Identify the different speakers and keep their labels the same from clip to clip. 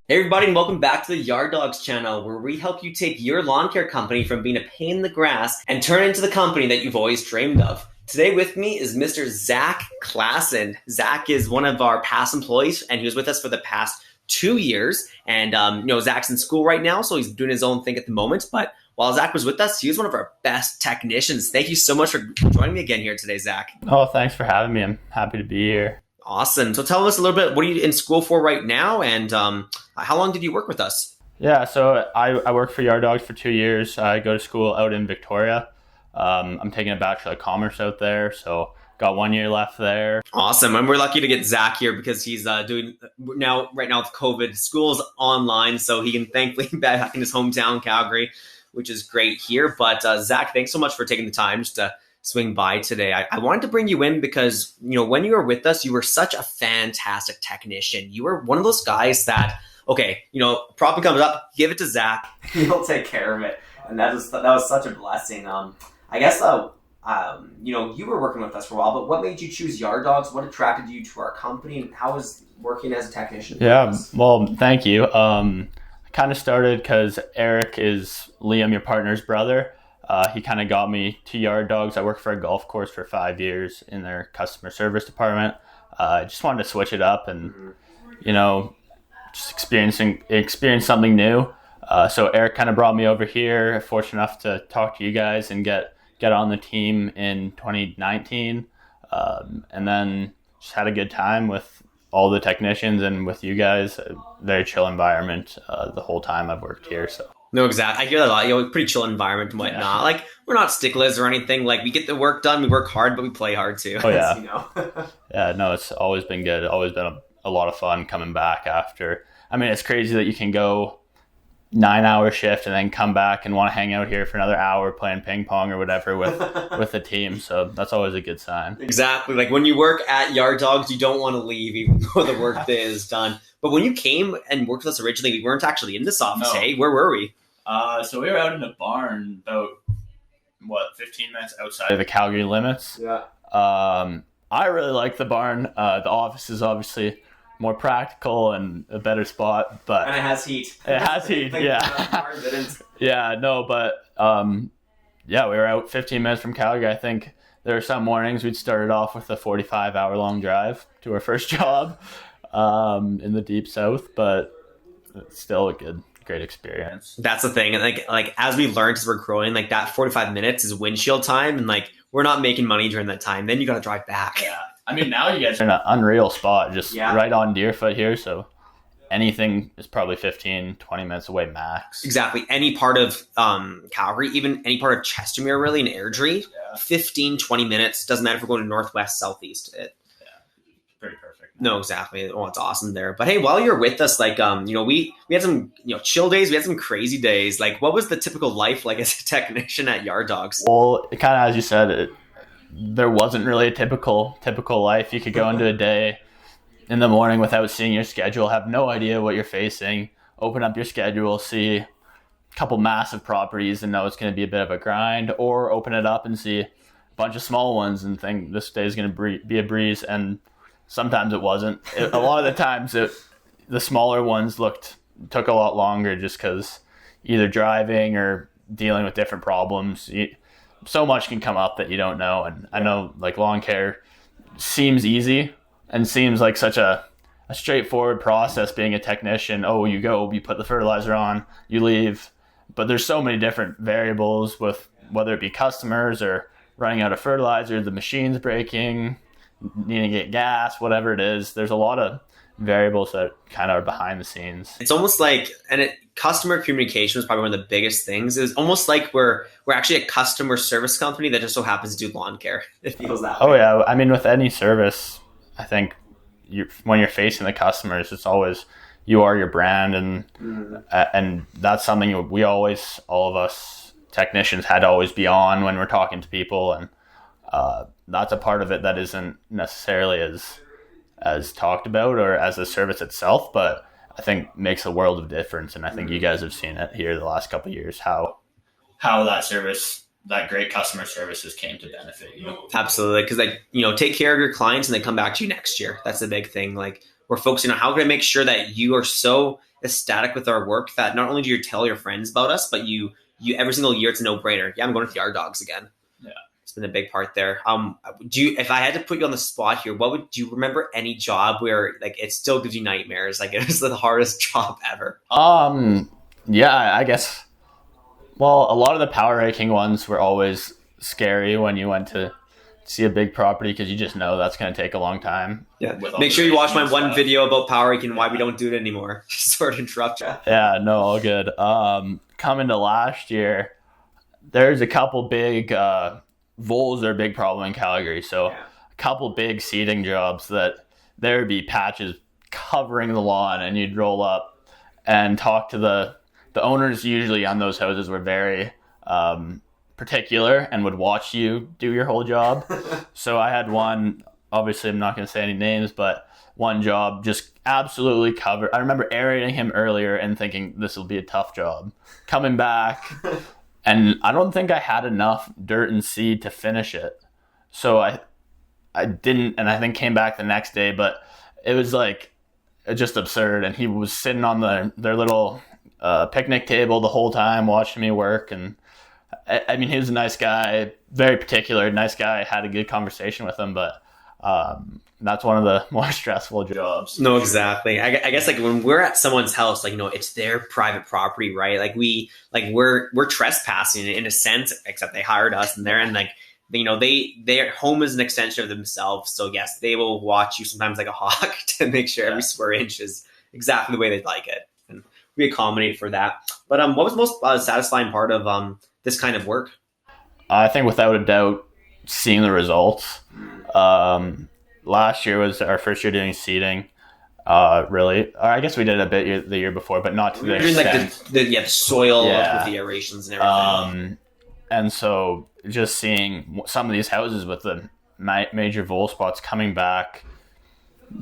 Speaker 1: Hey everybody, and welcome back to the Yard Dogs channel, where we help you take your lawn care company from being a pain in the grass and turn it into the company that you've always dreamed of. Today with me is Mr. Zach Klassen. Zach is one of our past employees, and he was with us for the past 2 years. And Zach's in school right now, so he's doing his own thing at the moment. But while Zach was with us, he was one of our best technicians. Thank you so much for joining me again here today, Zach.
Speaker 2: Oh, thanks for having me. I'm happy to be here.
Speaker 1: Awesome. So tell us a little bit, what are you in school for right now, and how long did you work with us?
Speaker 2: Yeah, so I work for Yard Dogs for 2 years. I go to school out in Victoria. I'm taking a Bachelor of Commerce out there, so got 1 year left there.
Speaker 1: Awesome. And we're lucky to get Zach here because he's doing right now with COVID. School's online, so he can thankfully be back in his hometown, Calgary, which is great here. But Zach, thanks so much for taking the time just to swing by today. I wanted to bring you in because, when you were with us, you were such a fantastic technician. You were one of those guys that, problem comes up, give it to Zach. He'll take care of it. And that was such a blessing. I guess, you were working with us for a while, but what made you choose Yard Dogs? What attracted you to our company, and how was working as a technician?
Speaker 2: Yeah, well, thank you. I kind of started because Eric is Liam, your partner's brother. He kind of got me to Yard Dogs. I worked for a golf course for 5 years in their customer service department. I just wanted to switch it up and, just experience something new. So Eric kind of brought me over here. Fortunate enough to talk to you guys and get on the team in 2019. And then just had a good time with all the technicians and with you guys. A very chill environment the whole time I've worked here. So.
Speaker 1: No, exactly. I hear that a lot. Pretty chill environment and whatnot. Yeah. Like, we're not sticklers or anything. Like, we get the work done. We work hard, but we play hard too.
Speaker 2: Oh yeah. Yeah. No, it's always been good. Always been a lot of fun coming back after. I mean, it's crazy that you can go 9-hour shift and then come back and want to hang out here for another hour playing ping pong or whatever with the team. So that's always a good sign.
Speaker 1: Exactly. Like when you work at Yard Dogs, you don't want to leave even though the work day is done. But when you came and worked with us originally, we weren't actually in this office. No. Hey, where were we?
Speaker 2: So we were out in a barn about 15 minutes outside of the Calgary limits.
Speaker 1: Yeah.
Speaker 2: I really like the barn. The office is obviously more practical and a better spot, but
Speaker 1: and it has heat.
Speaker 2: It has heat. Yeah. Yeah. No, but we were out 15 minutes from Calgary. I think there were some mornings we'd started off with a 45-hour-long drive to our first job in the deep south, but it's still a great experience.
Speaker 1: That's the thing. And like as we learned as we're growing, like that 45 minutes is windshield time, and like we're not making money during that time. Then you got to drive back.
Speaker 2: Yeah. I mean, now you guys are in an unreal spot, just right on Deerfoot here. So anything is probably 15, 20 minutes away max.
Speaker 1: Exactly. Any part of Calgary, even any part of Chestermere, really, in Airdrie, 15, 20 minutes. Doesn't matter if we're going to northwest, southeast.
Speaker 2: Pretty perfect.
Speaker 1: No, exactly. Oh, it's awesome there. But hey, while you're with us, like, we had some, chill days. We had some crazy days. Like, what was the typical life like as a technician at Yard Dogs?
Speaker 2: Well, it kind of, as you said, there wasn't really a typical life. You could go into a day in the morning without seeing your schedule, have no idea what you're facing, open up your schedule, see a couple massive properties and know it's going to be a bit of a grind, or open it up and see a bunch of small ones and think this day is going to be a breeze. And sometimes it wasn't. A lot of the times the smaller ones took a lot longer just because either driving or dealing with different problems. So much can come up that you don't know. And I know like Lawncare seems easy and seems like such a straightforward process being a technician. Oh, you go, you put the fertilizer on, you leave. But there's so many different variables with whether it be customers or running out of fertilizer, the machine's breaking, needing to get gas, whatever it is. There's a lot of variables that kind of are behind the scenes.
Speaker 1: It's almost like, customer communication was probably one of the biggest things. It was almost like we're actually a customer service company that just so happens to do lawn care. It feels that way.
Speaker 2: Oh yeah, I mean with any service, I think when you're facing the customers, it's always you are your brand, and that's something we always, all of us technicians, had to always be on when we're talking to people, and that's a part of it that isn't necessarily as talked about or as a service itself, but I think makes a world of difference. And I think you guys have seen it here the last couple of years, how that great customer services came to benefit you.
Speaker 1: Absolutely. Because take care of your clients and they come back to you next year. That's the big thing. Like we're focusing on how can I make sure that you are so ecstatic with our work that not only do you tell your friends about us, but you every single year it's a no-brainer. Yeah, I'm going to the Yard Dogs again.
Speaker 2: Yeah.
Speaker 1: It's been a big part there. If I had to put you on the spot here, do you remember any job where like it still gives you nightmares? Like it was the hardest job ever.
Speaker 2: Yeah, I guess. Well, a lot of the power ranking ones were always scary when you went to see a big property because you just know that's going to take a long time.
Speaker 1: Yeah. Make sure you watch my one video about power ranking and why we don't do it anymore. Sort of interrupt you.
Speaker 2: Yeah, no, all good. Coming to last year, there's a couple big voles are a big problem in Calgary. So a couple big seeding jobs that there would be patches covering the lawn, and you'd roll up and talk to the owners. Usually on those houses were very particular and would watch you do your whole job. So I had one, obviously I'm not going to say any names, but one job just absolutely covered. I remember aerating him earlier and thinking this will be a tough job. Coming back, and I don't think I had enough dirt and seed to finish it. So I didn't, and I think came back the next day, but it was like just absurd. And he was sitting on their little picnic table the whole time watching me work. And I mean, he was a nice guy, very particular, nice guy. Had a good conversation with him, but that's one of the more stressful jobs.
Speaker 1: No, exactly. I guess like when we're at someone's house, like, it's their private property, right? Like we're trespassing in a sense, except they hired us, and they're in like, their home is an extension of themselves. So yes, they will watch you sometimes like a hawk to make sure every square inch is exactly the way they'd like it, and we accommodate for that. But what was the most satisfying part of this kind of work?
Speaker 2: I think without a doubt, seeing the results. Last year was our first year doing seeding. Really, or I guess we did a bit the year before, but not to the extent.
Speaker 1: Like the soil with the aerations and everything.
Speaker 2: And so just seeing some of these houses with the major vole spots coming back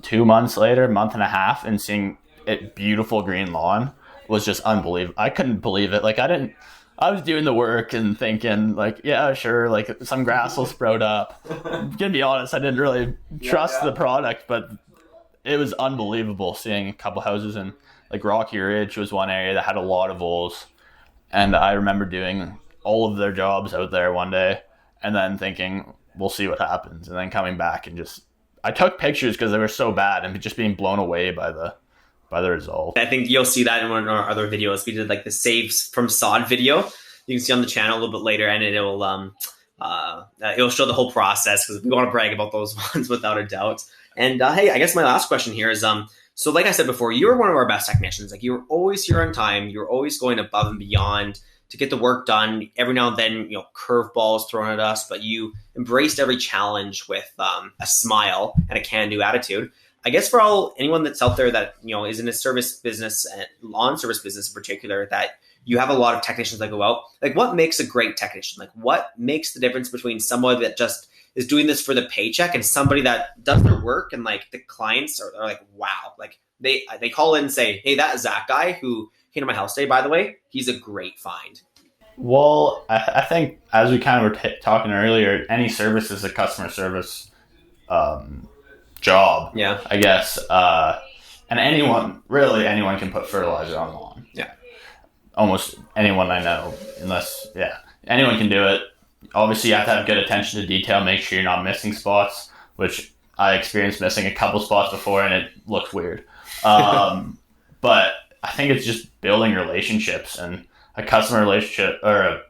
Speaker 2: 2 months later, month and a half, and seeing it beautiful green lawn was just unbelievable. I couldn't believe it. Like I was doing the work and thinking like, yeah, sure, like some grass will sprout up. I'm gonna be honest, I didn't really trust the product, but it was unbelievable seeing a couple houses in like Rocky Ridge was one area that had a lot of voles. And I remember doing all of their jobs out there one day and then thinking, we'll see what happens. And then coming back and I took pictures because they were so bad and just being blown away by the result.
Speaker 1: I think you'll see that in one of our other videos. We did like the saves from sod video. You can see on the channel a little bit later, and it'll show the whole process because we want to brag about those ones without a doubt. And hey, I guess my last question here is so like I said before, you were one of our best technicians. Like you were always here on time. You were always going above and beyond to get the work done. Every now and then, curveballs thrown at us, but you embraced every challenge with a smile and a can-do attitude. I guess for anyone that's out there that, is in a service business, and lawn service business in particular, that you have a lot of technicians that go out, like what makes a great technician? Like what makes the difference between someone that just is doing this for the paycheck and somebody that does their work and like the clients are like, wow, like they call in and say, hey, that Zach guy who came to my house today, by the way, he's a great find.
Speaker 2: Well, I think as we kind of were talking earlier, any service is a customer service job. Yeah, I guess. And anyone can put fertilizer on the lawn.
Speaker 1: Yeah.
Speaker 2: Almost anyone I know, anyone can do it. Obviously, you have to have good attention to detail, make sure you're not missing spots, which I experienced missing a couple spots before, and it looked weird. But I think it's just building relationships, and a customer relationship or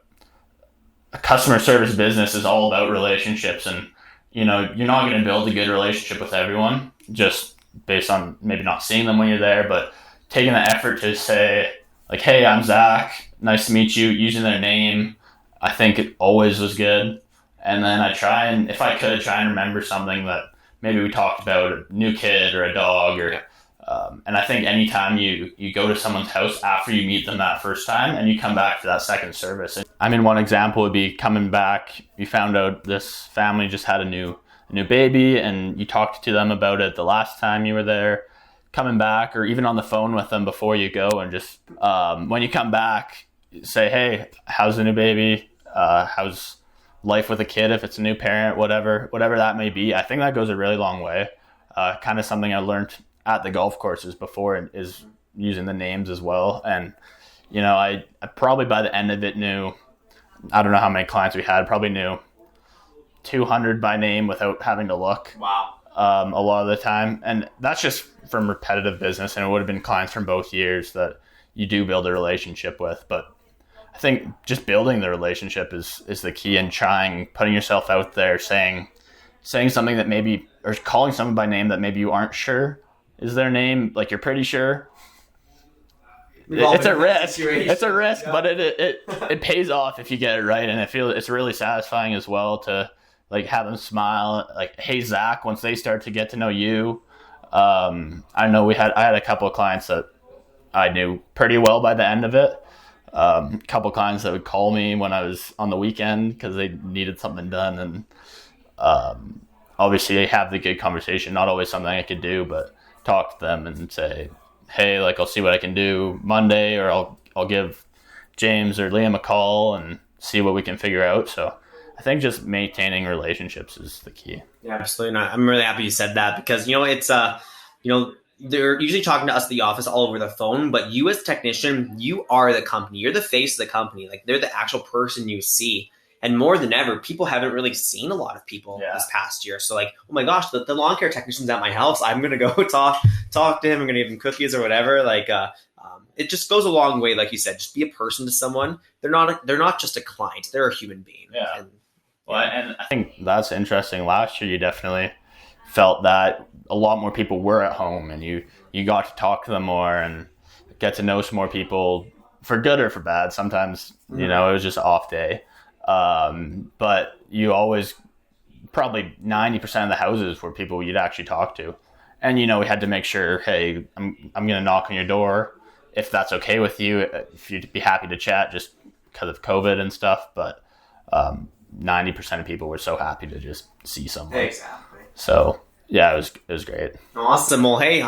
Speaker 2: a customer service business is all about relationships. And, you're not going to build a good relationship with everyone just based on maybe not seeing them when you're there, but taking the effort to say like, hey, I'm Zach, nice to meet you, using their name. I think it always was good. And then if I could try and remember something that maybe we talked about, a new kid or a dog or, and I think anytime you go to someone's house after you meet them that first time and you come back for that second service. I mean, one example would be coming back, you found out this family just had a new baby and you talked to them about it the last time you were there, coming back or even on the phone with them before you go and just, when you come back, say, hey, how's the new baby? How's life with a kid if it's a new parent, whatever that may be. I think that goes a really long way. Kind of something I learned at the golf courses before is using the names as well. And, I probably by the end of it knew, I don't know how many clients we had, probably knew 200 by name without having to look.
Speaker 1: Wow.
Speaker 2: A lot of the time. And that's just from repetitive business. And it would have been clients from both years that you do build a relationship with. But I think just building the relationship is the key, and putting yourself out there, saying something that maybe, or calling someone by name that maybe you aren't sure is their name, like you're pretty sure. It's a risk. It's a risk, but it pays off if you get it right, and I feel it's really satisfying as well to like have them smile. Like, hey Zach, once they start to get to know you, I know I had a couple of clients that I knew pretty well by the end of it. A couple of clients that would call me when I was on the weekend because they needed something done, and obviously I have the good conversation. Not always something I could do, but talk to them and say, hey, like, I'll see what I can do Monday, or I'll give James or Liam a call and see what we can figure out. So I think just maintaining relationships is the key.
Speaker 1: Yeah, absolutely. I'm really happy you said that, because, it's, they're usually talking to us at the office all over the phone, but you as a technician, you are the company. You're the face of the company. Like, they're the actual person you see. And more than ever, people haven't really seen a lot of people this past year. So like, oh my gosh, the Lawncare technician's at my house. I'm going to go talk to him. I'm going to give him cookies or whatever. Like, it just goes a long way. Like you said, just be a person to someone. They're not just a client. They're a human being.
Speaker 2: Yeah. And I think that's interesting. Last year, you definitely felt that a lot more people were at home, and you got to talk to them more and get to know some more people, for good or for bad. Sometimes, it was just an off day. But you always, probably 90% of the houses were people you'd actually talk to. And, we had to make sure, hey, I'm going to knock on your door if that's okay with you, if you'd be happy to chat, just because of COVID and stuff. But 90% of people were so happy to just see someone.
Speaker 1: Exactly.
Speaker 2: So yeah, it was great.
Speaker 1: Awesome. Well, hey,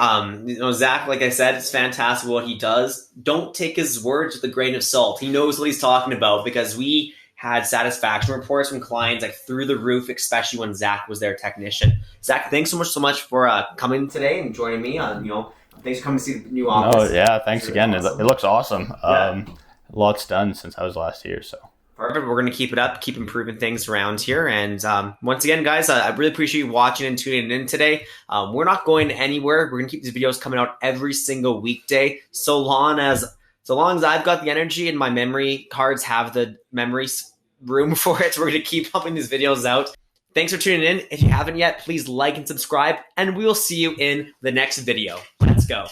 Speaker 1: Zach, like I said, it's fantastic what he does. Don't take his words with a grain of salt. He knows what he's talking about, because we had satisfaction reports from clients like through the roof, especially when Zach was their technician. Zach, thanks so much for coming today and joining me on, thanks for coming to see the new office.
Speaker 2: Oh yeah, thanks again. Awesome. It looks awesome. Yeah. A lot's done since I was last here, so.
Speaker 1: Perfect. We're going to keep it up, keep improving things around here. And once again, guys, I really appreciate you watching and tuning in today. We're not going anywhere. We're going to keep these videos coming out every single weekday, so long as I've got the energy and my memory cards have the memory room for it. We're going to keep pumping these videos out. Thanks for tuning in. If you haven't yet, please like and subscribe, and we will see you in the next video. Let's go.